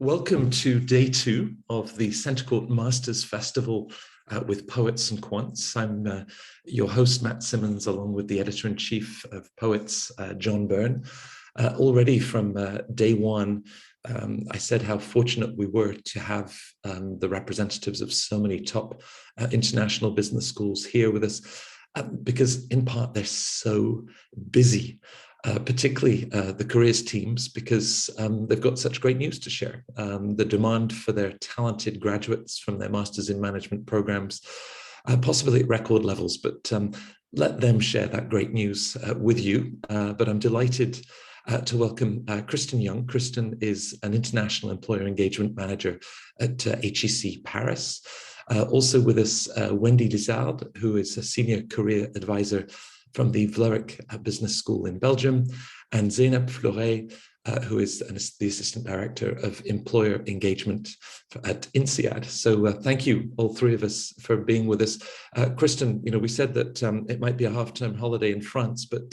Welcome to day 2 of the Centre Court Masters Festival with Poets and Quants. I'm your host, Matt Simmons, along with the Editor-in-Chief of Poets, John Byrne. Already from day 1, I said how fortunate we were to have the representatives of so many top international business schools here with us, because in part they're so busy. Particularly the careers teams, because they've got such great news to share. The demand for their talented graduates from their Masters in Management programs, possibly at record levels, but let them share that great news with you. But I'm delighted to welcome Kristen Young. Kristen is an International Employer Engagement Manager at HEC Paris. Also with us, Wendy Lizard, who is a Senior Career Advisor from the Vlerick Business School in Belgium, and Vlerick, who is the Assistant Director of Employer Engagement at Insead. So thank you, all three of us, for being with us. Kristen, we said that it might be a half-term holiday in France, but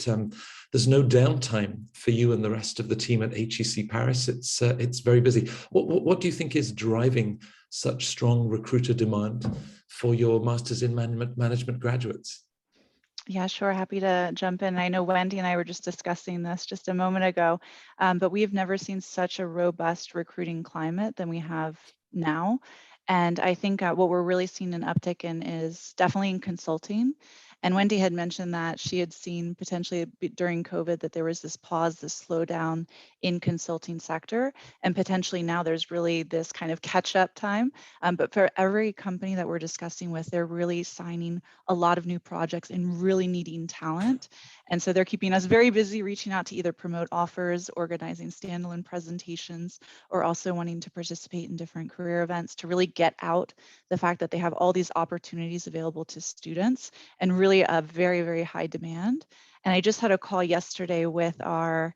there's no downtime for you and the rest of the team at HEC Paris. It's very busy. What do you think is driving such strong recruiter demand for your Masters in Management graduates? Yeah, sure. Happy to jump in. I know Wendy and I were just discussing this just a moment ago, but we have never seen such a robust recruiting climate than we have now. And I think what we're really seeing an uptick in is definitely in consulting. And Wendy had mentioned that she had seen potentially during COVID that there was this pause, this slowdown in consulting sector, and potentially now there's really this kind of catch-up time. But for every company that we're discussing with, they're really signing a lot of new projects and really needing talent. And so they're keeping us very busy reaching out to either promote offers, organizing standalone presentations, or also wanting to participate in different career events to really get out the fact that they have all these opportunities available to students and really a very, very high demand. And I just had a call yesterday with our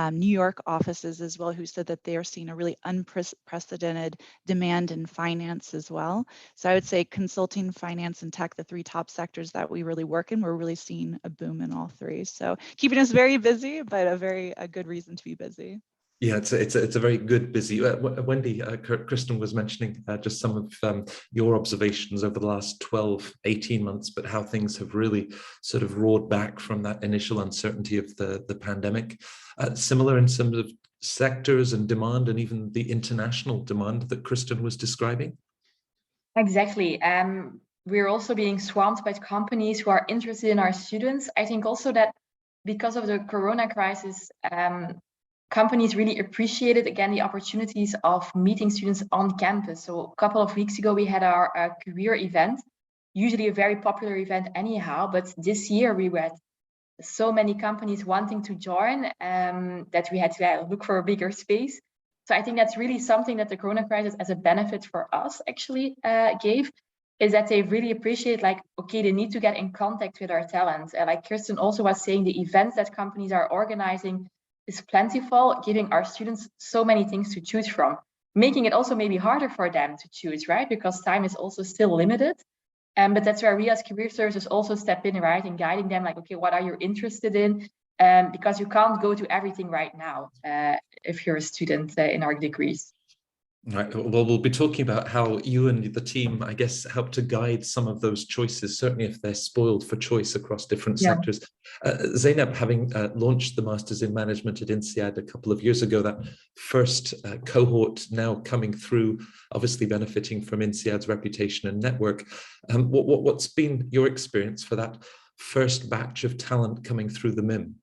New York offices as well, who said that they are seeing a really unprecedented demand in finance as well. So I would say consulting, finance, and tech, the 3 top sectors that we really work in, we're really seeing a boom in all 3. So keeping us very busy, but a good reason to be busy. Yeah, it's a very good busy. Wendy, Kristen was mentioning just some of your observations over the last 12, 18 months, but how things have really sort of roared back from that initial uncertainty of the pandemic. Similar in some of sectors and demand, and even the international demand that Kristen was describing. Exactly. We're also being swamped by companies who are interested in our students. I think also that because of the Corona crisis, companies really appreciated, again, the opportunities of meeting students on campus. So a couple of weeks ago, we had our career event, usually a very popular event anyhow, but this year we had so many companies wanting to join that we had to look for a bigger space. So I think that's really something that the Corona crisis as a benefit for us actually gave, is that they really appreciate, like, okay, they need to get in contact with our talent. Like Kirsten also was saying, the events that companies are organizing is plentiful, giving our students so many things to choose from, making it also maybe harder for them to choose, right? Because time is also still limited. But that's where we as career services also step in, right? And guiding them, like, okay, what are you interested in? Because you can't go to everything right now if you're a student in our degrees. Right. Well, we'll be talking about how you and the team, I guess, help to guide some of those choices, certainly if they're spoiled for choice across different sectors. Zainab, having launched the Masters in Management at Insead a couple of years ago, that first cohort now coming through, obviously benefiting from Insead's reputation and network. What's been your experience for that first batch of talent coming through the MIM?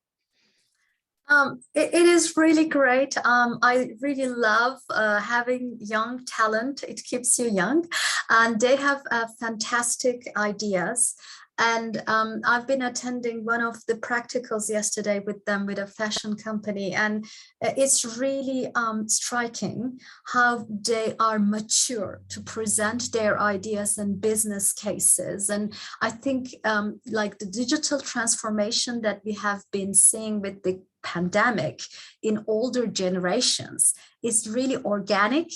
It is really great. I really love having young talent. It keeps you young, and they have fantastic ideas. And I've been attending one of the practicals yesterday with them, with a fashion company, and it's really striking how they are mature to present their ideas and business cases. And I think like the digital transformation that we have been seeing with the pandemic in older generations is really organic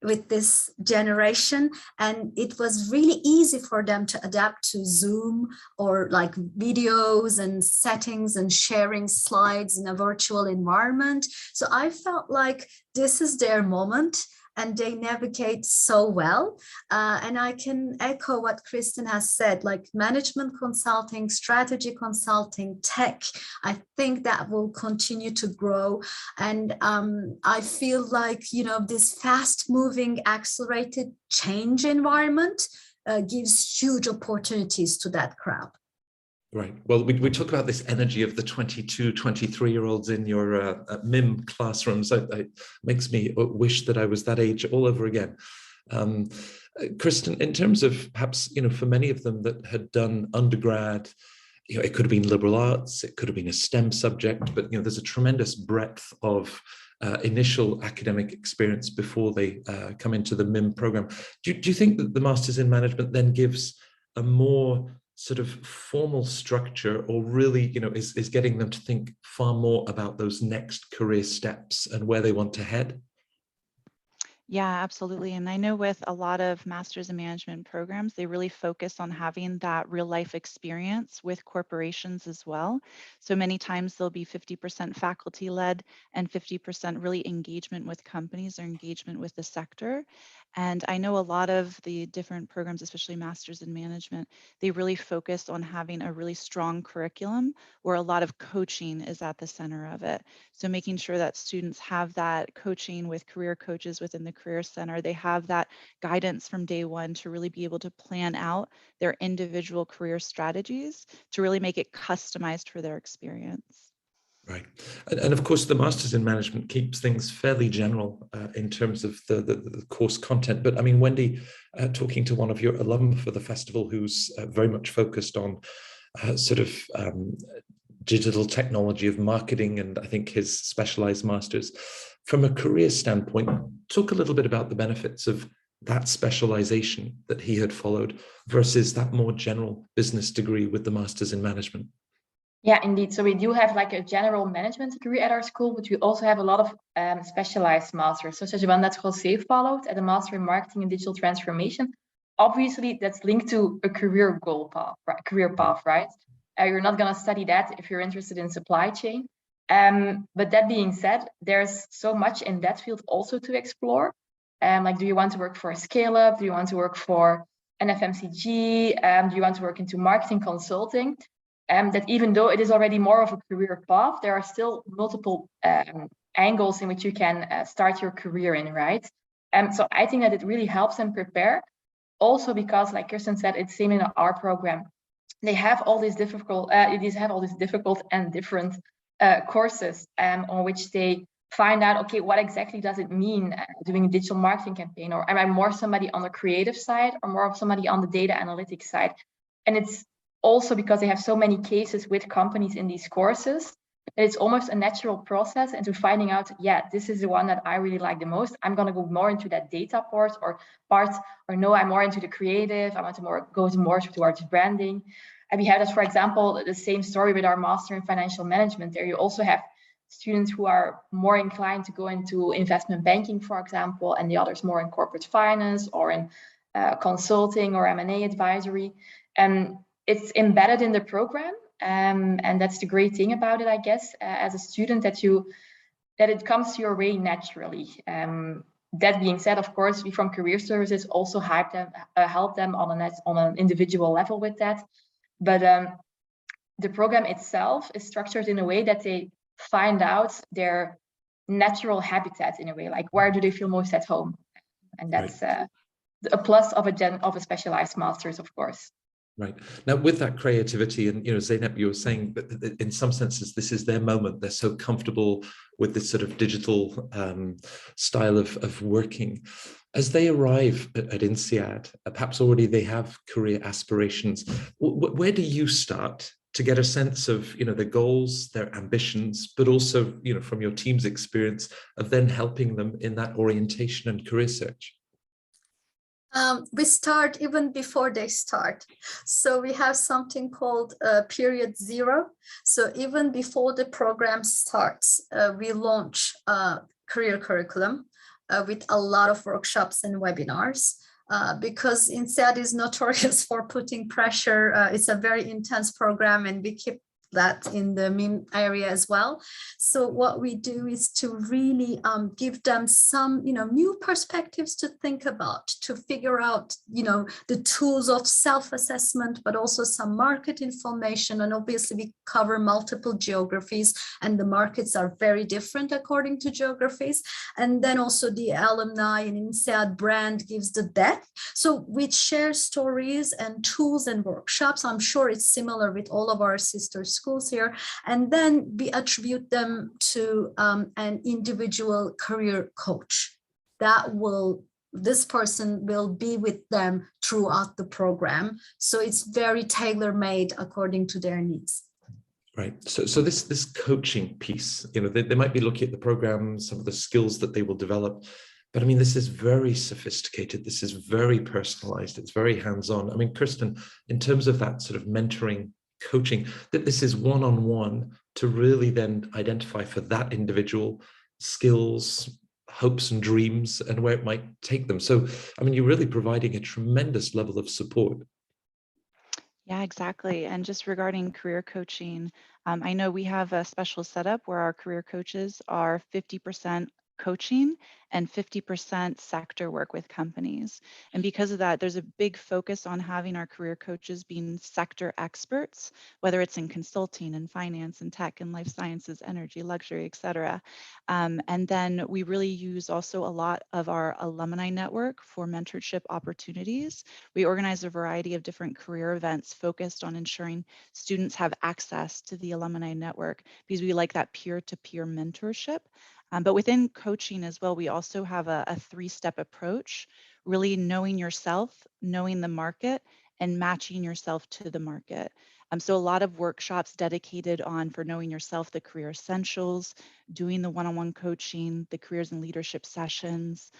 with this generation, and it was really easy for them to adapt to Zoom or like videos and settings and sharing slides in a virtual environment. So I felt like this is their moment, and they navigate so well. And I can echo what Kristen has said, like management consulting, strategy consulting, tech, I think that will continue to grow. And I feel like, you know, this fast moving, accelerated change environment gives huge opportunities to that crowd. Right. Well, we talk about this energy of the 22, 23-year-olds in your MIM classrooms. It makes me wish that I was that age all over again. Kristen, in terms of perhaps, you know, for many of them that had done undergrad, you know, it could have been liberal arts, it could have been a STEM subject, but, you know, there's a tremendous breadth of initial academic experience before they come into the MIM program. Do you think that the Masters in Management then gives a more sort of formal structure, or really, you know, is getting them to think far more about those next career steps and where they want to head? Yeah, absolutely. And I know with a lot of Masters in Management programs, they really focus on having that real life experience with corporations as well. So many times there'll be 50% faculty led and 50% really engagement with companies or engagement with the sector. And I know a lot of the different programs, especially Masters in Management, they really focus on having a really strong curriculum where a lot of coaching is at the center of it. So making sure that students have that coaching with career coaches within the Career Center, they have that guidance from day one to really be able to plan out their individual career strategies to really make it customized for their experience. Right. And of course, the Masters in Management keeps things fairly general in terms of the course content. But I mean, Wendy, talking to one of your alum for the festival who's very much focused on sort of digital technology of marketing, and I think his specialized masters. From a career standpoint, talk a little bit about the benefits of that specialization that he had followed versus that more general business degree with the Masters in Management. Yeah, indeed. So we do have like a general management degree at our school, but we also have a lot of specialized masters, such as the one that José followed at a Master in Marketing and Digital Transformation. Obviously, that's linked to a career path, right? You're not going to study that if you're interested in supply chain. But that being said, there's so much in that field also to explore. Like, do you want to work for a scale-up? Do you want to work for an FMCG? Do you want to work into marketing consulting? That even though it is already more of a career path, there are still multiple angles in which you can start your career in, right? So I think that it really helps them prepare. Also because, like Kirsten said, it's same in our program. They have all these difficult, and different courses on which they find out, okay, what exactly does it mean doing a digital marketing campaign? Or am I more somebody on the creative side or more of somebody on the data analytics side? And it's also because they have so many cases with companies in these courses, it's almost a natural process into finding out, yeah, this is the one that I really like the most. I'm going to go more into that data part, or no, I'm more into the creative. I want to go more towards branding. And we have that, for example, the same story with our Master in Financial Management. There you also have students who are more inclined to go into investment banking, for example, and the others more in corporate finance or in consulting or M&A advisory. And it's embedded in the program. And that's the great thing about it, I guess, as a student, that it comes your way naturally. That being said, of course, we from Career Services also help them on an individual level with that. But the program itself is structured in a way that they find out their natural habitat in a way, like where do they feel most at home, and that's a plus of a specialized master's, of course. Right. Now, with that creativity, and, you know, Zeynep, you were saying that in some senses, this is their moment. They're so comfortable with this sort of digital style of working. As they arrive at Insead, perhaps already they have career aspirations. Where do you start to get a sense of, you know, their goals, their ambitions, but also, you know, from your team's experience of then helping them in that orientation and career search? We start even before they start. So we have something called period zero. So even before the program starts, we launch a career curriculum with a lot of workshops and webinars. Because Insead is notorious for putting pressure. It's a very intense program, and we keep that in the meme area as well. So what we do is to really give them some, new perspectives to think about, to figure out, the tools of self-assessment, but also some market information. And obviously we cover multiple geographies, and the markets are very different according to geographies. And then also the Alumni and Insead brand gives the depth. So we share stories and tools and workshops. I'm sure it's similar with all of our sister schools here, and then we attribute them to an individual career coach this person will be with them throughout the program. So it's very tailor-made according to their needs. Right. So this coaching piece, they might be looking at the program, some of the skills that they will develop. But I mean, this is very sophisticated. This is very personalized. It's very hands-on. I mean, Kristen, in terms of that sort of mentoring, coaching, that this is one-on-one to really then identify for that individual skills, hopes and dreams, and where it might take them. So, I mean, you're really providing a tremendous level of support. Yeah, exactly. And just regarding career coaching, I know we have a special setup where our career coaches are 50% coaching and 50% sector work with companies. And because of that, there's a big focus on having our career coaches being sector experts, whether it's in consulting and finance and tech and life sciences, energy, luxury, et cetera. And then we really use also a lot of our alumni network for mentorship opportunities. We organize a variety of different career events focused on ensuring students have access to the alumni network, because we like that peer-to-peer mentorship. But within coaching as well, we also have a three-step approach, really knowing yourself, knowing the market, and matching yourself to the market. So a lot of workshops dedicated on for knowing yourself, the career essentials, doing the one-on-one coaching, the careers and leadership sessions,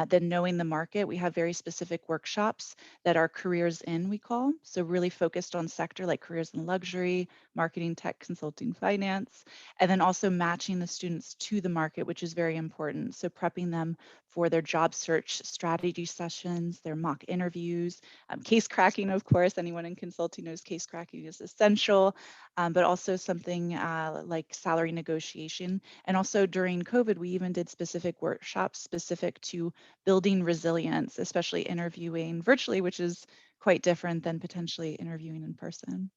then knowing the market. We have very specific workshops that are careers in, we call. So really focused on sector like careers in luxury, marketing, tech, consulting, finance, and then also matching the students to the market, which is very important. So prepping them for their job search strategy sessions, their mock interviews, case cracking, of course. Anyone in consulting knows case cracking is essential, but also something like salary negotiation. And also during COVID, we even did specific workshops specific to building resilience, especially interviewing virtually, which is quite different than potentially interviewing in person.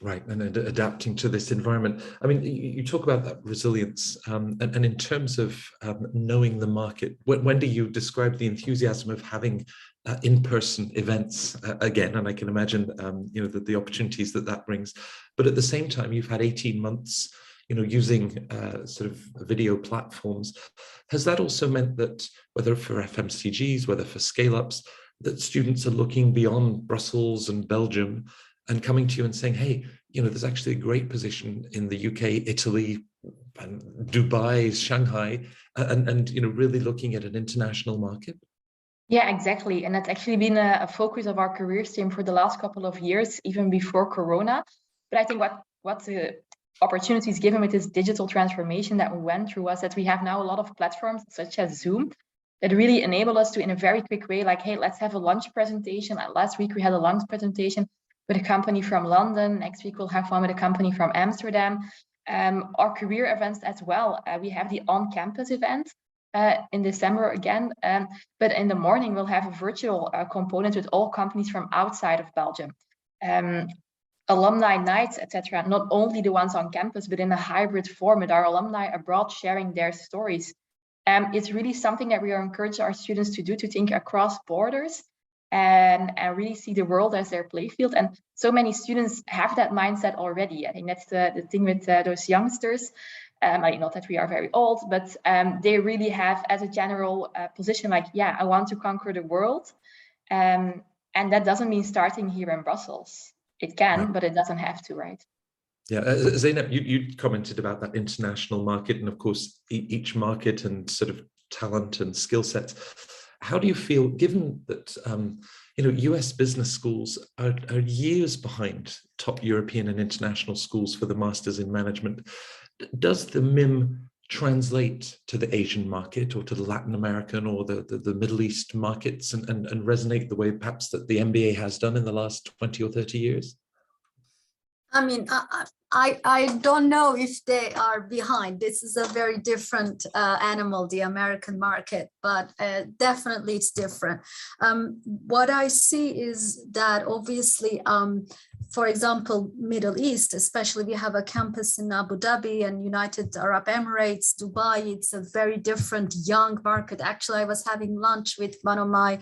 Right, and adapting to this environment. I mean, you talk about that resilience, and in terms of knowing the market, when do you describe the enthusiasm of having in-person events again? And I can imagine, the opportunities that brings. But at the same time, you've had 18 months, using sort of video platforms. Has that also meant that whether for FMCGs, whether for scale-ups, that students are looking beyond Brussels and Belgium and coming to you and saying, hey, there's actually a great position in the UK, Italy, and Dubai, Shanghai, and really looking at an international market? Yeah, exactly. And that's actually been a focus of our careers team for the last couple of years, even before Corona. But I think what the opportunities given with this digital transformation that we went through was that we have now a lot of platforms such as Zoom that really enable us to, in a very quick way, like, hey, let's have a lunch presentation. Last week we had a lunch presentation with a company from London. Next week we'll have one with a company from Amsterdam. Our career events as well. We have the on-campus event in December again, but in the morning we'll have a virtual component with all companies from outside of Belgium. Alumni nights, etc. Not only the ones on campus, but in a hybrid format, our alumni abroad sharing their stories. It's really something that we are encouraging our students to do, to think across borders and really see the world as their playfield. And so many students have that mindset already. I think that's the thing with those youngsters. Not that we are very old, but they really have as a general position, like, yeah, I want to conquer the world. And that doesn't mean starting here in Brussels. It can, right, but it doesn't have to, right? Yeah, Zeynep, you commented about that international market, and of course, each market and sort of talent and skill sets. How do you feel, given that US business schools are years behind top European and international schools for the masters in management? Does the MIM translate to the Asian market or to the Latin American or the Middle East markets and resonate the way perhaps that the MBA has done in the last 20 or 30 years? I mean, I don't know if they are behind. This is a very different animal, the American market, but definitely it's different. What I see is that obviously, for example, Middle East, especially we have a campus in Abu Dhabi and United Arab Emirates, Dubai. It's a very different young market. Actually, I was having lunch with one of my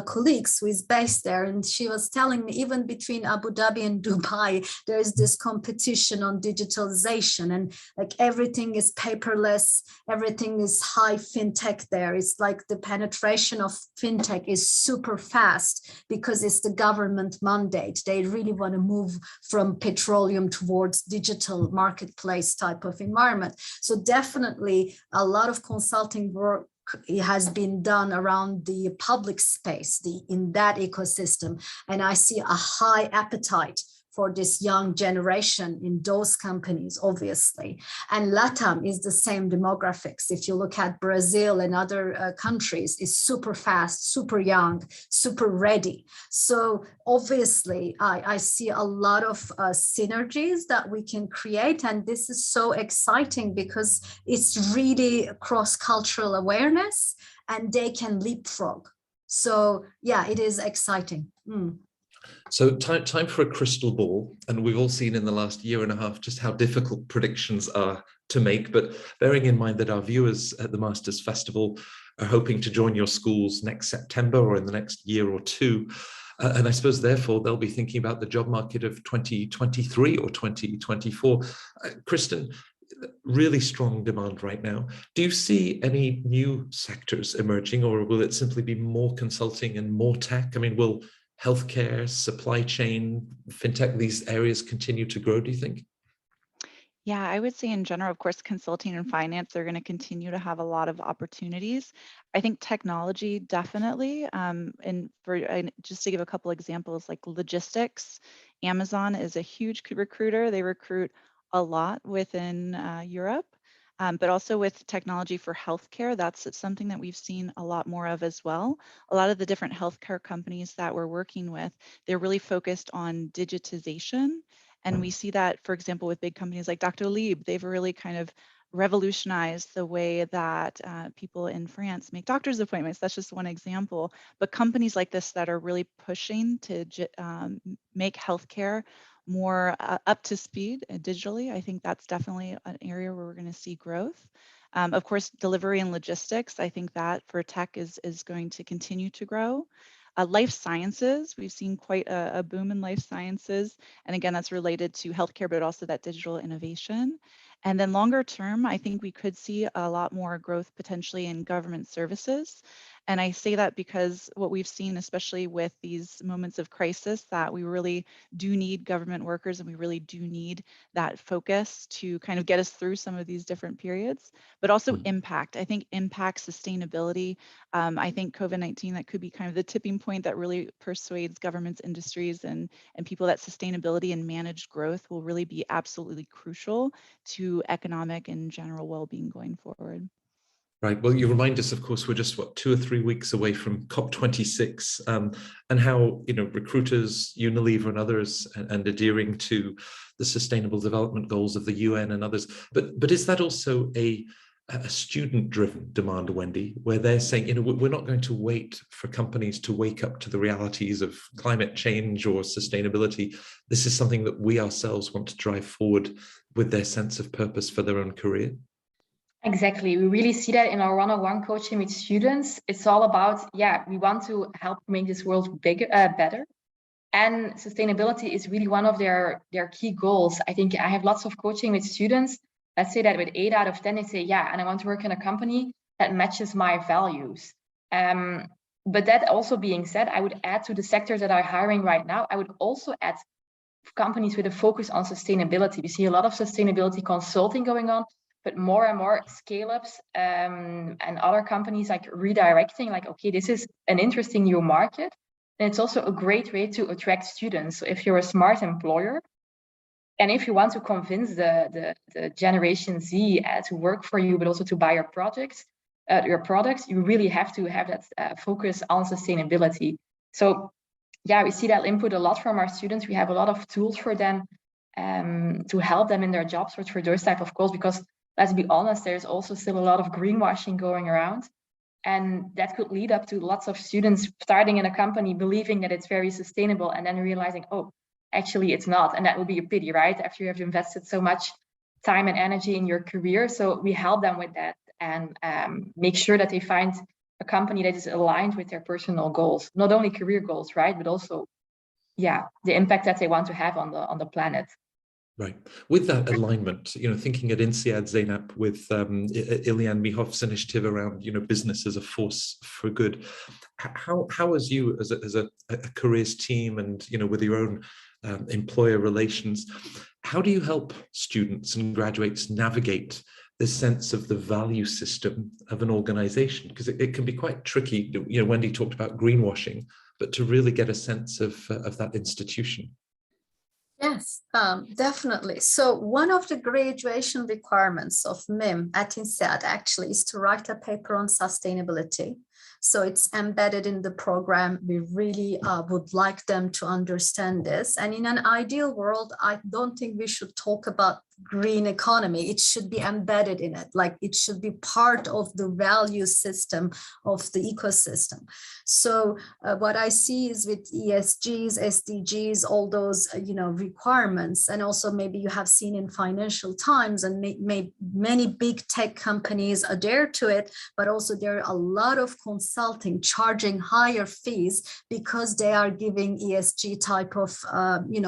colleagues who is based there, and she was telling me even between Abu Dhabi and Dubai, there is this competition on digitalization, and like everything is paperless, everything is high fintech there. It's like the penetration of fintech is super fast because it's the government mandate. They really want to move from petroleum towards digital marketplace type of environment. So definitely a lot of consulting work has been done around the public space, in that ecosystem. And I see a high appetite for this young generation in those companies, obviously. And LATAM is the same demographics. If you look at Brazil and other countries, it's super fast, super young, super ready. So obviously, I see a lot of synergies that we can create. And this is so exciting because it's really cross-cultural awareness and they can leapfrog. So yeah, it is exciting. So time for a crystal ball, and we've all seen in the last year and a half just how difficult predictions are to make, but bearing in mind that our viewers at the Masters Festival are hoping to join your schools next September or in the next year or two, and I suppose therefore they'll be thinking about the job market of 2023 or 2024. Kristen, really strong demand right now. Do you see any new sectors emerging, or will it simply be more consulting and more tech? I mean, will healthcare, supply chain, fintech, these areas continue to grow, do you think? Yeah, I would say in general, of course, consulting and finance are going to continue to have a lot of opportunities. I think technology definitely, just to give a couple examples, like logistics, Amazon is a huge recruiter. They recruit a lot within Europe. But also with technology for healthcare, that's something that we've seen a lot more of as well. A lot of the different healthcare companies that we're working with, they're really focused on digitization. And we see that, for example, with big companies like Dr. Lieb, they've really kind of revolutionized the way that people in France make doctor's appointments. That's just one example. But companies like this that are really pushing to make healthcare more up to speed digitally, I think that's definitely an area where we're going to see growth. Of course, delivery and logistics, I think that for tech is going to continue to grow. Life sciences, we've seen quite a boom in life sciences. And again, that's related to healthcare, but also that digital innovation. And then longer term, I think we could see a lot more growth potentially in government services. And I say that because what we've seen, especially with these moments of crisis, that we really do need government workers and we really do need that focus to kind of get us through some of these different periods, but also impact. I think impact, sustainability. I think COVID-19, that could be kind of the tipping point that really persuades governments, industries, and people that sustainability and managed growth will really be absolutely crucial to economic and general well-being going forward. Right. Well, you remind us, of course, we're just 2 or 3 weeks away from COP26, and how recruiters, Unilever, and others, and adhering to the Sustainable Development Goals of the UN and others. But is that also a student-driven demand, Wendy, where they're saying, we're not going to wait for companies to wake up to the realities of climate change or sustainability. This is something that we ourselves want to drive forward with their sense of purpose for their own career? Exactly. We really see that in our one-on-one coaching with students. It's all about, we want to help make this world better. And sustainability is really one of their key goals. I think I have lots of coaching with students. Let's say that with 8 out of 10, they say, and I want to work in a company that matches my values. But that also being said, I would add to the sectors that are hiring right now, I would also add companies with a focus on sustainability. We see a lot of sustainability consulting going on, but more and more scale-ups and other companies like redirecting, like, okay, this is an interesting new market. And it's also a great way to attract students. So if you're a smart employer, And if you want to convince the Generation Z to work for you, but also to buy your products, you really have to have that focus on sustainability. So yeah, we see that input a lot from our students. We have a lot of tools for them to help them in their job search for those type of goals, because let's be honest, there's also still a lot of greenwashing going around. And that could lead up to lots of students starting in a company believing that it's very sustainable and then realizing, oh, actually it's not. And that would be a pity, right? After you have invested so much time and energy in your career. So we help them with that and make sure that they find a company that is aligned with their personal goals, not only career goals, right? But also, yeah, the impact that they want to have on the planet. Right. With that alignment, thinking at Insead, Zeynep, with Ilian Mihov's initiative around, business as a force for good, how as you, as a careers team and, with your own employer relations, how do you help students and graduates navigate this sense of the value system of an organization? Because it can be quite tricky. Wendy talked about greenwashing, but to really get a sense of that institution. Yes, definitely. So one of the graduation requirements of MIM at Insead actually is to write a paper on sustainability. So it's embedded in the program. We really would like them to understand this. And in an ideal world, I don't think we should talk about green economy. It should be embedded in it, like it should be part of the value system of the ecosystem. So what I see is with ESGs, SDGs, all those requirements, and also maybe you have seen in Financial Times and many big tech companies adhere to it, but also there are a lot of consulting charging higher fees because they are giving ESG type of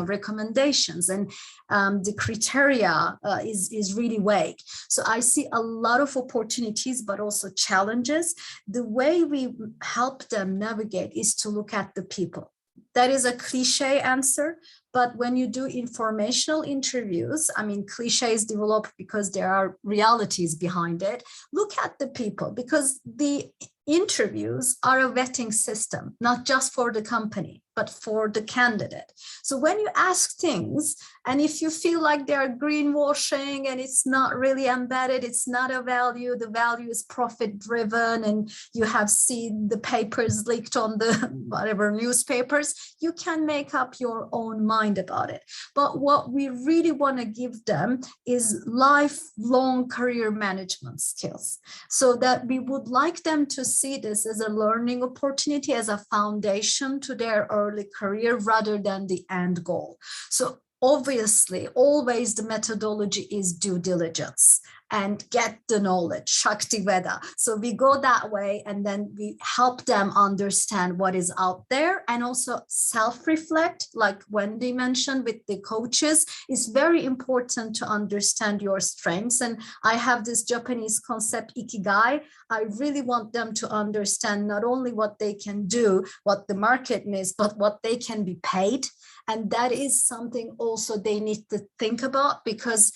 recommendations, and the criteria is really vague. So I see a lot of opportunities, but also challenges. The way we help them navigate is to look at the people. That is a cliche answer, but when you do informational interviews, I mean, cliches develop because there are realities behind it. Look at the people, because the interviews are a vetting system, not just for the company, but for the candidate. So when you ask things, and if you feel like they're greenwashing and it's not really embedded, it's not a value, the value is profit driven, and you have seen the papers leaked on the whatever newspapers, you can make up your own mind about it. But what we really want to give them is lifelong career management skills, so that we would like them to see this as a learning opportunity, as a foundation to their early career rather than the end goal. So obviously, always the methodology is due diligence and get the knowledge, Shakti Veda. So we go that way, and then we help them understand what is out there, and also self-reflect, like Wendy mentioned with the coaches. It's very important to understand your strengths. And I have this Japanese concept, Ikigai. I really want them to understand not only what they can do, what the market needs, but what they can be paid. And that is something also they need to think about, because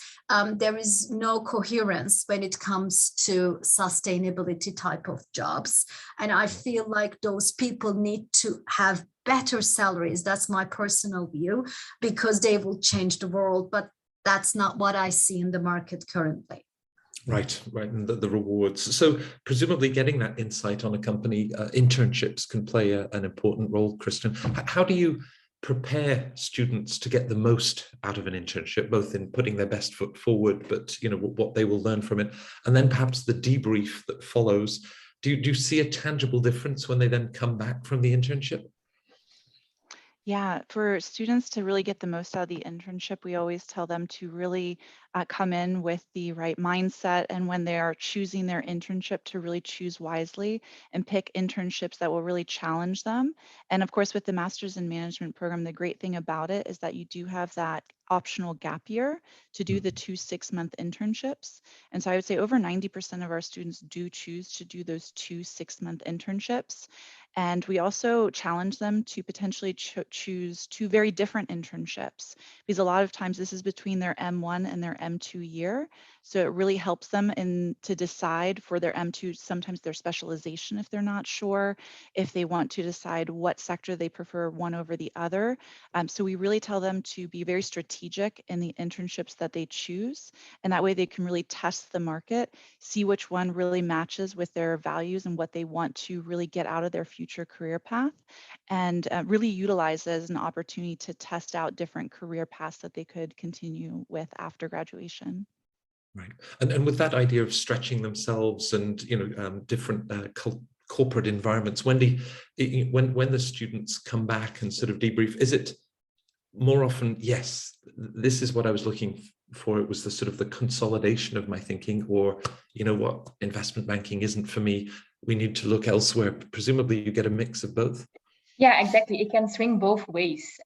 there is no coherence when it comes to sustainability type of jobs. And I feel like those people need to have better salaries. That's my personal view, because they will change the world. But that's not what I see in the market currently. Right, and the rewards. So presumably getting that insight on a company, internships can play an important role, Kristen. How do you prepare students to get the most out of an internship, both in putting their best foot forward, but what they will learn from it, and then perhaps the debrief that follows? Do you see a tangible difference when they then come back from the internship? Yeah, for students to really get the most out of the internship, we always tell them to really come in with the right mindset, and when they are choosing their internship, to really choose wisely and pick internships that will really challenge them. And of course, with the Master's in Management program, the great thing about it is that you do have that optional gap year to do the 2 6-month internships. And so I would say over 90% of our students do choose to do those 2 6-month internships. And we also challenge them to potentially choose 2 very different internships, because a lot of times this is between their M1 and their M2 year. So it really helps them to decide for their M2, sometimes their specialization if they're not sure, if they want to decide what sector they prefer one over the other. So we really tell them to be very strategic in the internships that they choose. And that way they can really test the market, see which one really matches with their values and what they want to really get out of their future career path, and really utilize it as an opportunity to test out different career paths that they could continue with after graduation. Right. And with that idea of stretching themselves and, different corporate environments, Wendy, when the students come back and sort of debrief, is it more often, yes, this is what I was looking for, it was the sort of the consolidation of my thinking, or, you know what, investment banking isn't for me, we need to look elsewhere? Presumably you get a mix of both. Yeah, exactly. It can swing both ways.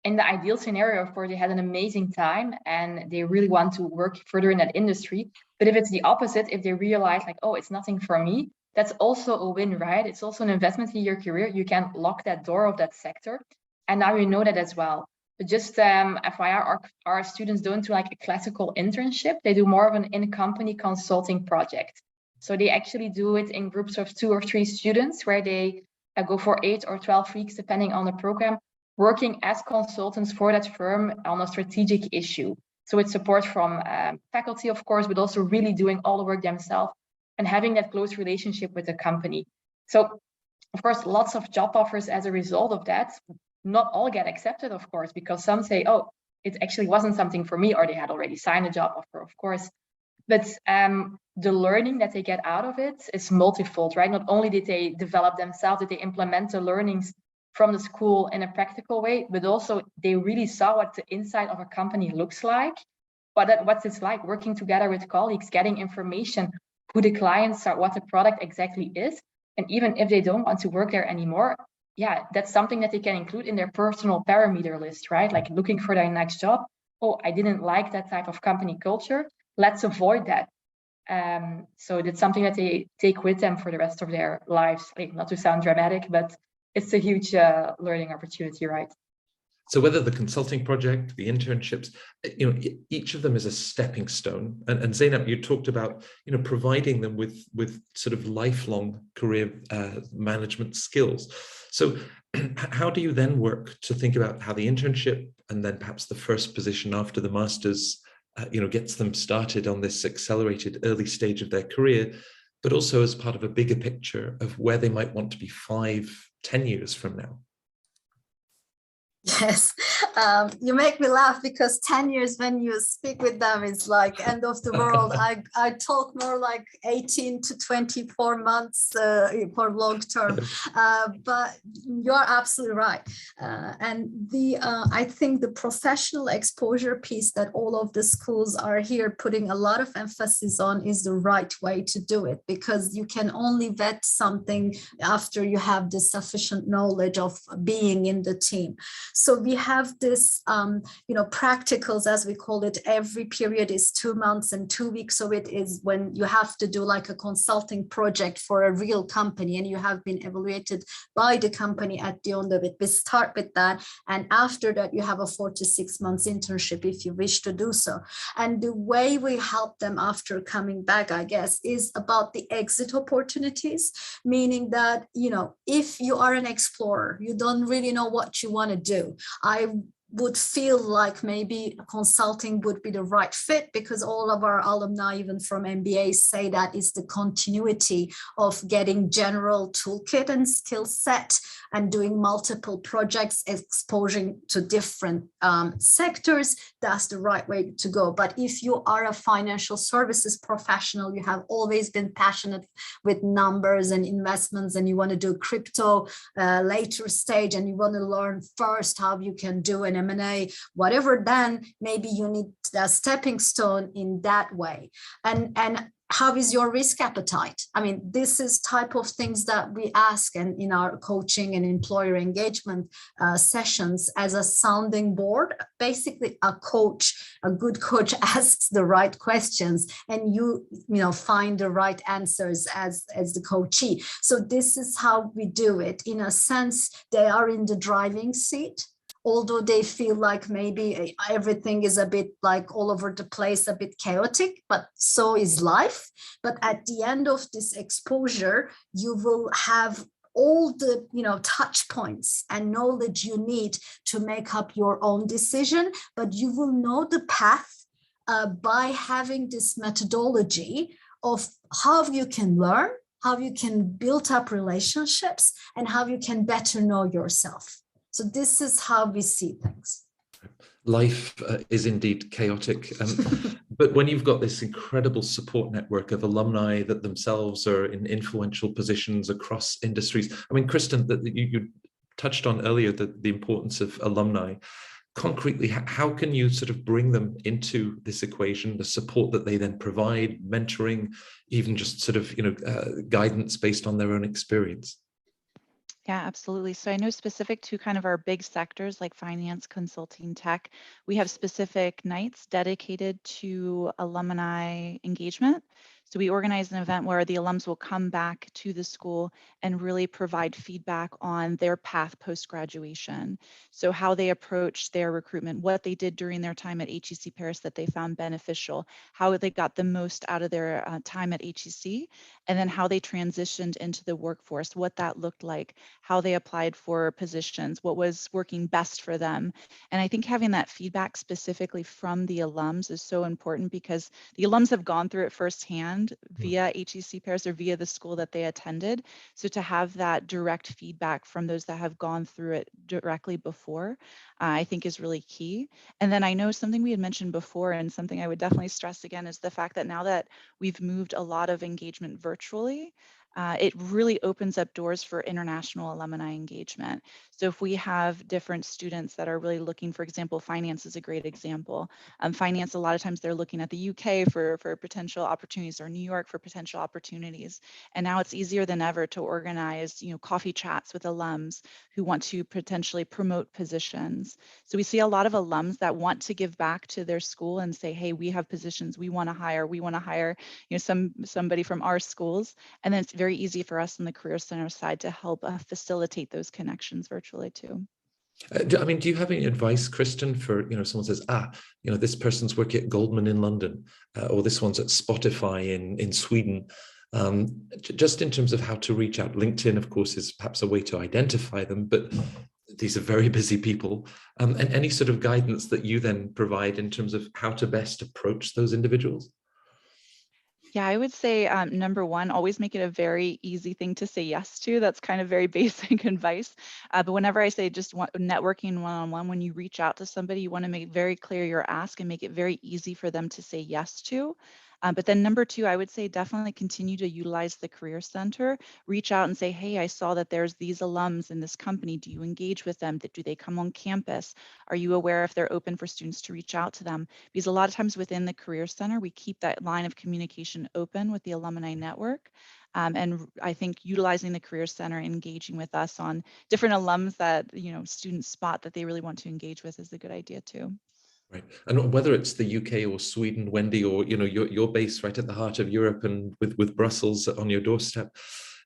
In the ideal scenario, of course, they had an amazing time and they really want to work further in that industry. But if it's the opposite, if they realize like, oh, it's nothing for me, that's also a win, right? It's also an investment in your career. You can lock that door of that sector. And now you know that as well. But just FYI, our students don't do like a classical internship. They do more of an in-company consulting project. So they actually do it in groups of 2 or 3 students where they go for 8 or 12 weeks, depending on the program, working as consultants for that firm on a strategic issue. So it's support from faculty, of course, but also really doing all the work themselves and having that close relationship with the company. So, of course, lots of job offers as a result of that. Not all get accepted, of course, because some say, oh, it actually wasn't something for me, or they had already signed a job offer, of course. But the learning that they get out of it is multifold, right? Not only did they develop themselves, did they implement the learnings from the school in a practical way, but also they really saw what the inside of a company looks like, what it's like working together with colleagues, getting information, who the clients are, what the product exactly is. And even if they don't want to work there anymore, yeah, that's something that they can include in their personal parameter list, right? Like looking for their next job. Oh, I didn't like that type of company culture. Let's avoid that. So that's something that they take with them for the rest of their lives. Like, not to sound dramatic, but it's a huge learning opportunity, right? So whether the consulting project, the internships, each of them is a stepping stone. And Zeynep, you talked about, providing them with sort of lifelong career management skills. So how do you then work to think about how the internship and then perhaps the first position after the master's, gets them started on this accelerated early stage of their career, but also as part of a bigger picture of where they might want to be 5-10 years from now? Yes, you make me laugh because 10 years when you speak with them is like end of the world. I talk more like 18 to 24 months for long term, but you're absolutely right. And I think the professional exposure piece that all of the schools are here putting a lot of emphasis on is the right way to do it, because you can only vet something after you have the sufficient knowledge of being in the team. So we have this, practicals, as we call it. Every period is 2 months and 2 weeks. So it is when you have to do like a consulting project for a real company and you have been evaluated by the company at the end of it. We start with that. And after that, you have a 4 to 6 months internship if you wish to do so. And the way we help them after coming back, I guess, is about the exit opportunities, meaning that, if you are an explorer, you don't really know what you want to do. I would feel like maybe consulting would be the right fit, because all of our alumni, even from MBA, say that is the continuity of getting general toolkit and skill set and doing multiple projects, exposing to different sectors. That's the right way to go. But if you are a financial services professional, you have always been passionate with numbers and investments, and you want to do crypto later stage, and you want to learn first how you can do an M&A, whatever, then maybe you need a stepping stone in that way. And how is your risk appetite? I mean, this is type of things that we ask, and in our coaching and employer engagement sessions as a sounding board. Basically, a good coach asks the right questions, and you find the right answers as the coachee. So this is how we do it. In a sense, they are in the driving seat. although they feel like maybe everything is a bit like all over the place, a bit chaotic, but so is life. But at the end of this exposure, you will have all the touch points and knowledge you need to make up your own decision, but you will know the path by having this methodology of how you can learn, how you can build up relationships, and how you can better know yourself. So this is how we see things. Life is indeed chaotic. But when you've got this incredible support network of alumni that themselves are in influential positions across industries. I mean, Kristen, that you touched on earlier, the importance of alumni. Concretely, how can you sort of bring them into this equation, the support that they then provide, mentoring, even just sort of, guidance based on their own experience? Yeah, absolutely. So I know specific to kind of our big sectors like finance, consulting, tech, we have specific nights dedicated to alumni engagement. So we organize an event where the alums will come back to the school and really provide feedback on their path post-graduation. So how they approached their recruitment, what they did during their time at HEC Paris that they found beneficial, how they got the most out of their time at HEC, and then how they transitioned into the workforce, what that looked like, how they applied for positions, what was working best for them. And I think having that feedback specifically from the alums is so important because the alums have gone through it firsthand via HEC Paris or via the school that they attended. So to have that direct feedback from those that have gone through it directly before, I think is really key. And then I know something we had mentioned before and something I would definitely stress again is the fact that now that we've moved a lot of engagement virtually, it really opens up doors for international alumni engagement. So if we have different students that are really looking, for example, finance is a great example. Finance, a lot of times they're looking at the UK for potential opportunities or New York for potential opportunities. And now it's easier than ever to organize, coffee chats with alums who want to potentially promote positions. So we see a lot of alums that want to give back to their school and say, hey, we have positions we want to hire, somebody from our schools. And then it's very easy for us on the Career Center side to help facilitate those connections virtually too. I mean, do you have any advice, Kristen, for, someone says, this person's working at Goldman in London, or this one's at Spotify in Sweden, just in terms of how to reach out? LinkedIn, of course, is perhaps a way to identify them, but these are very busy people. And any sort of guidance that you then provide in terms of how to best approach those individuals? Yeah, I would say number one, always make it a very easy thing to say yes to. That's kind of very basic advice. But whenever I say just networking one-on-one, when you reach out to somebody, you want to make very clear your ask and make it very easy for them to say yes to. But then number two, I would say definitely continue to utilize the Career Center. Reach out and say, hey, I saw that there's these alums in this company. Do you engage with them? Do they come on campus? Are you aware if they're open for students to reach out to them? Because a lot of times within the Career Center, we keep that line of communication open with the alumni network. And I think utilizing the Career Center, engaging with us on different alums that, students spot that they really want to engage with is a good idea too. Right. And whether it's the UK or Sweden, Wendy, or your base right at the heart of Europe and with Brussels on your doorstep,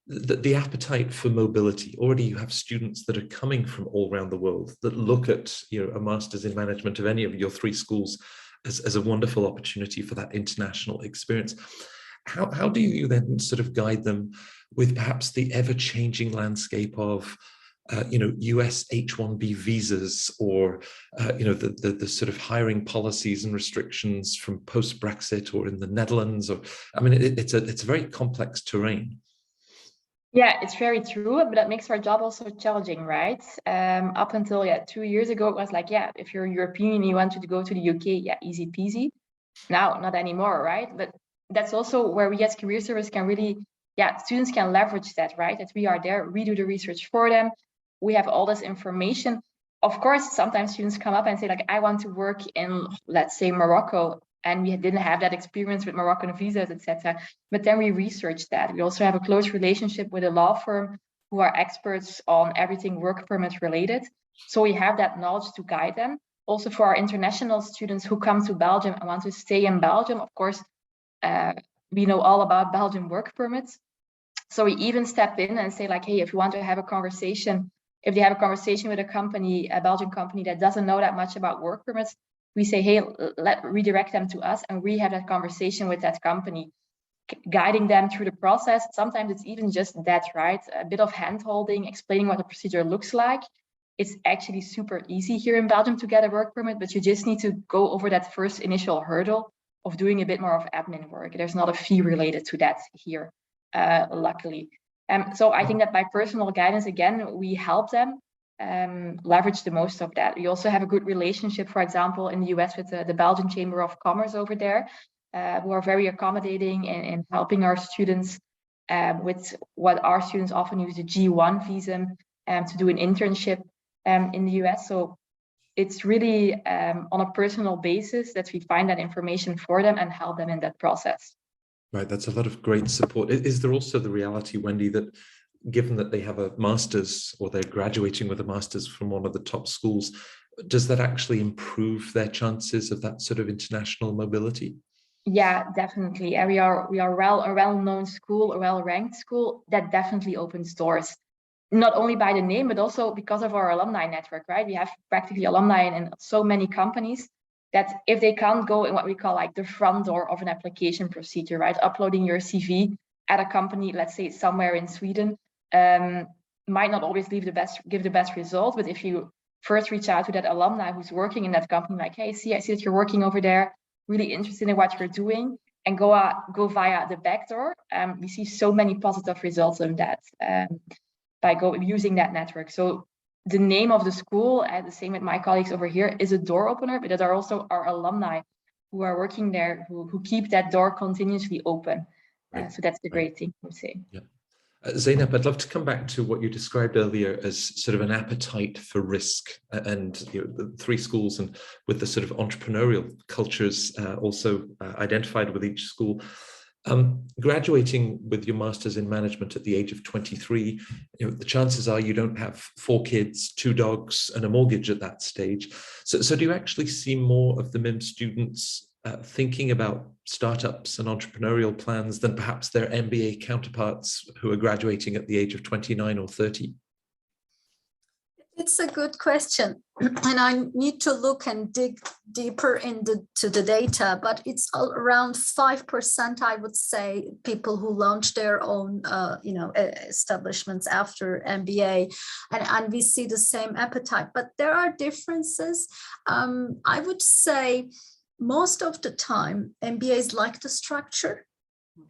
the appetite for mobility. Already you have students that are coming from all around the world that look at a master's in management of any of your three schools as a wonderful opportunity for that international experience. How do you then sort of guide them with perhaps the ever-changing landscape of US H-1B visas, or the sort of hiring policies and restrictions from post-Brexit or in the Netherlands? Or I mean, it's a very complex terrain. Yeah, it's very true, but that makes our job also challenging, right? Up until 2 years ago, it was like, if you're European and you wanted to go to the UK, easy peasy. Now, not anymore, right? But that's also where we as Career Service can really, students can leverage that, right? That we are there, we do the research for them. We have all this information. Of course, sometimes students come up and say, like, I want to work in, let's say, Morocco, and we didn't have that experience with Moroccan visas, etc. But then we researched that. We also have a close relationship with a law firm who are experts on everything work permit related. So we have that knowledge to guide them. Also for our international students who come to Belgium and want to stay in Belgium, of course, we know all about Belgian work permits. So we even step in and say, like, hey, if you want to have a conversation if they have a conversation with a company, a Belgian company that doesn't know that much about work permits, we say, hey, redirect them to us, and we have that conversation with that company, guiding them through the process. Sometimes it's even just that, right? A bit of hand-holding, explaining what the procedure looks like. It's actually super easy here in Belgium to get a work permit, but you just need to go over that first initial hurdle of doing a bit more of admin work. There's not a fee related to that here, luckily. So I think that by personal guidance, again, we help them leverage the most of that. We also have a good relationship, for example, in the US with the Belgian Chamber of Commerce over there, who are very accommodating in helping our students with what our students often use, the G1 visa, to do an internship in the US. So it's really on a personal basis that we find that information for them and help them in that process. Right, that's a lot of great support. Is there also the reality, Wendy, that given that they have a master's or they're graduating with a master's from one of the top schools, does that actually improve their chances of that sort of international mobility? Yeah, definitely. And we are a well-known school, a well-ranked school. That definitely opens doors, not only by the name, but also because of our alumni network, right? We have practically alumni in so many companies that if they can't go in what we call like the front door of an application procedure, right? Uploading your CV at a company, let's say somewhere in Sweden, might not always give the best result. But if you first reach out to that alumni who's working in that company, like, hey, I see that you're working over there, really interested in what you're doing, and go via the back door. We see so many positive results of that by using that network. So the name of the school, the same with my colleagues over here, is a door opener, but there are also our alumni who are working there who keep that door continuously open. Right. So that's the great thing, I would say. Yeah. Zeynep, I'd love to come back to what you described earlier as sort of an appetite for risk, and the 3 schools, and with the sort of entrepreneurial cultures also identified with each school. Graduating with your master's in management at the age of 23, the chances are you don't have 4 kids, 2 dogs, and a mortgage at that stage. So do you actually see more of the MIM students thinking about startups and entrepreneurial plans than perhaps their MBA counterparts who are graduating at the age of 29 or 30? It's a good question, and I need to look and dig deeper into the data, but it's around 5%, I would say, people who launch their own, establishments after MBA, and we see the same appetite, but there are differences. I would say most of the time, MBAs like the structure.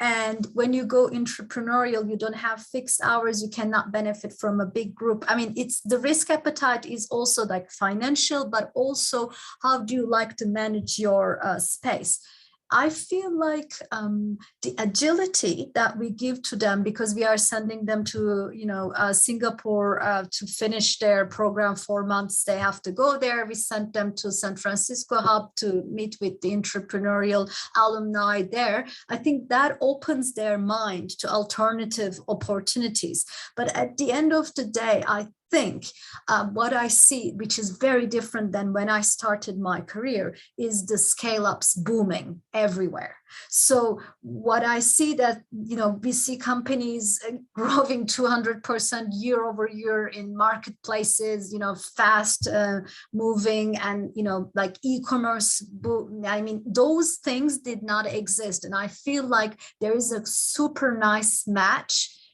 And when you go entrepreneurial, you don't have fixed hours, you cannot benefit from a big group. I mean, it's the risk appetite is also like financial, but also how do you like to manage your space? I feel like the agility that we give to them, because we are sending them to, Singapore to finish their program 4 months, they have to go there. We sent them to San Francisco hub to meet with the entrepreneurial alumni there. I think that opens their mind to alternative opportunities. But at the end of the day, I think what I see, which is very different than when I started my career, is the scale-ups booming everywhere. So what I see that, we see companies growing 200% year over year in marketplaces, fast moving, and, like e-commerce. I mean, those things did not exist. And I feel like there is a super nice match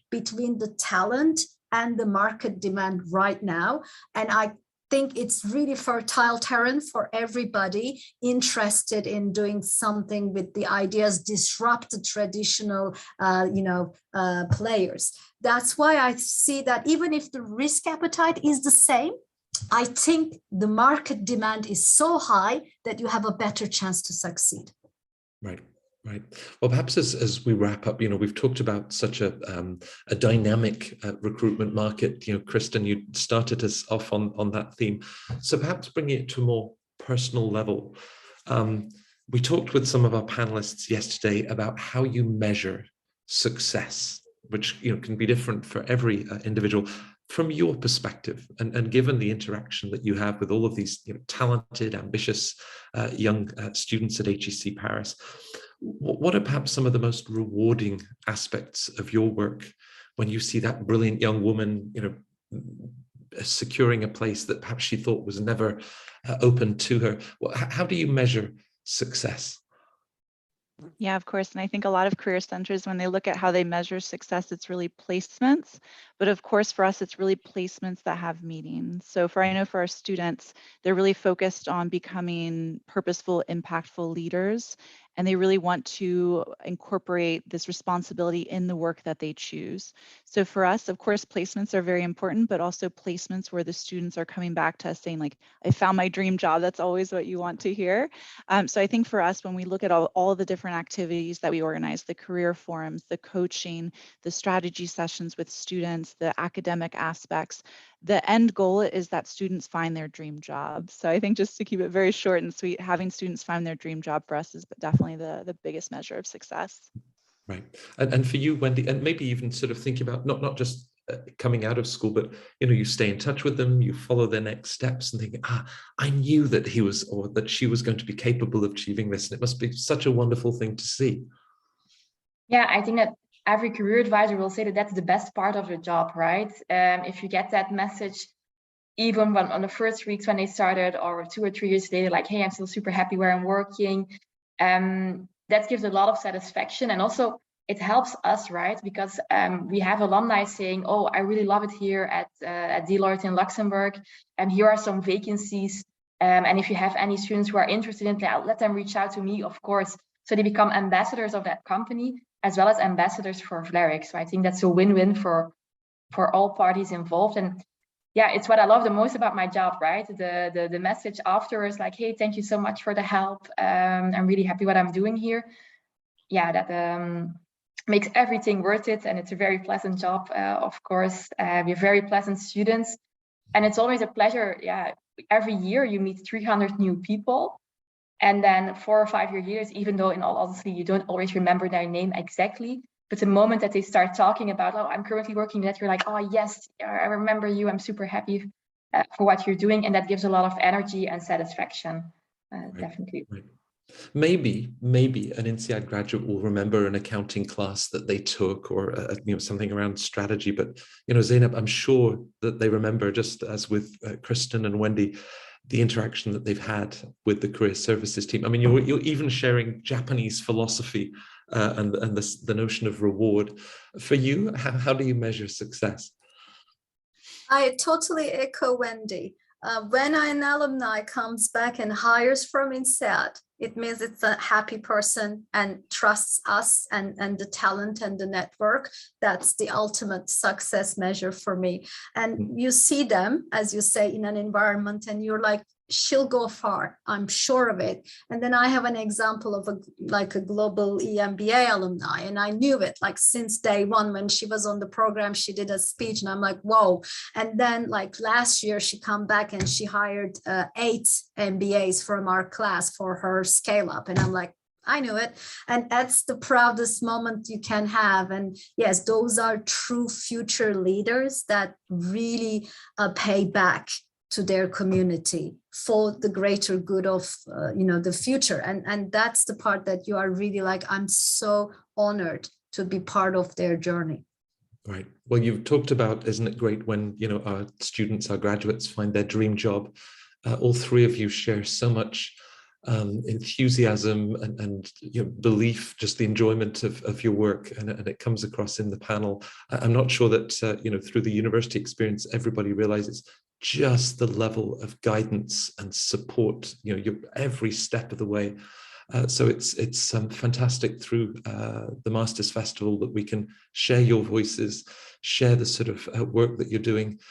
between the talent and the market demand right now. And I think it's really fertile terrain for everybody interested in doing something with the ideas, disrupt the traditional, players. That's why I see that even if the risk appetite is the same, I think the market demand is so high that you have a better chance to succeed. Right. Right. Well, perhaps as we wrap up, we've talked about such a dynamic recruitment market. Kristen, you started us off on that theme. So perhaps bringing it to a more personal level. We talked with some of our panelists yesterday about how you measure success, which can be different for every individual. From your perspective, and given the interaction that you have with all of these talented, ambitious young students at HEC Paris, what are perhaps some of the most rewarding aspects of your work when you see that brilliant young woman, securing a place that perhaps she thought was never open to her. Well, how do you measure success? Yeah, of course. And I think a lot of career centers, when they look at how they measure success, it's really placements. But of course, for us, it's really placements that have meaning. So I know for our students, they're really focused on becoming purposeful, impactful leaders. And they really want to incorporate this responsibility in the work that they choose. So for us, of course, placements are very important, but also placements where the students are coming back to us saying, like, I found my dream job. That's always what you want to hear. So I think for us, when we look at all the different activities that we organize, the career forums, the coaching, the strategy sessions with students, the academic aspects, the end goal is that students find their dream job. So I think, just to keep it very short and sweet, having students find their dream job for us is definitely the biggest measure of success. Right. And for you, Wendy, and maybe even sort of think about not just coming out of school, but you stay in touch with them, you follow their next steps and think, I knew that he was or that she was going to be capable of achieving this. And it must be such a wonderful thing to see. Yeah, I think that every career advisor will say that that's the best part of the job, right? If you get that message, even on the first weeks when they started, or 2 or 3 years later, like, hey, I'm still super happy where I'm working. That gives a lot of satisfaction. And also it helps us, right? Because we have alumni saying, oh, I really love it here at Deloitte in Luxembourg. And here are some vacancies. And if you have any students who are interested in that, let them reach out to me, of course. So they become ambassadors of that company, as well as ambassadors for Vlerick. So I think that's a win-win for all parties involved. And yeah, it's what I love the most about my job, right? The message afterwards, like, hey, thank you so much for the help. I'm really happy what I'm doing here. Yeah, that makes everything worth it. And it's a very pleasant job, of course. We have very pleasant students. And it's always a pleasure. Yeah, every year you meet 300 new people. And then 4 or 5 years, even though in all honesty, you don't always remember their name exactly. But the moment that they start talking about, oh, I'm currently working that, you're like, oh, yes, I remember you. I'm super happy for what you're doing. And that gives a lot of energy and satisfaction, Right. Definitely. Right. Maybe an Insead graduate will remember an accounting class that they took, or something around strategy. But Zeynep, I'm sure that they remember, just as with Kristen and Wendy, the interaction that they've had with the career services team. I mean, you're even sharing Japanese philosophy and the notion of reward. For you, how do you measure success? I totally echo Wendy. When an alumni comes back and hires from Insead, it means it's a happy person and trusts us and the talent and the network. That's the ultimate success measure for me. And you see them, as you say, in an environment and you're like, she'll go far, I'm sure of it. And then I have an example of a global EMBA alumni, and I knew it like since day one. When she was on the program, she did a speech and I'm like, whoa. And then like last year she come back and she hired 8 MBAs from our class for her scale up, and I'm like, I knew it. And that's the proudest moment you can have. And yes, those are true future leaders that really pay back to their community for the greater good of the future. And that's the part that you are really like, I'm so honored to be part of their journey. Right. Well, you've talked about, isn't it great when our students, our graduates find their dream job. All 3 of you share so much enthusiasm and belief, just the enjoyment of your work, and it comes across in the panel. I'm not sure that through the university experience everybody realizes just the level of guidance and support you're every step of the way. So it's fantastic through the Masters Festival that we can share your voices, share the sort of work that you're doing.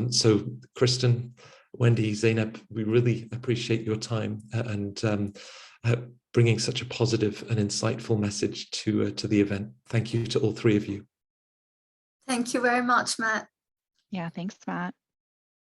So Kristen, Wendy, Zeynep, we really appreciate your time and bringing such a positive and insightful message to the event. Thank you to all 3 of you. Thank you very much, Matt. Yeah, thanks, Matt.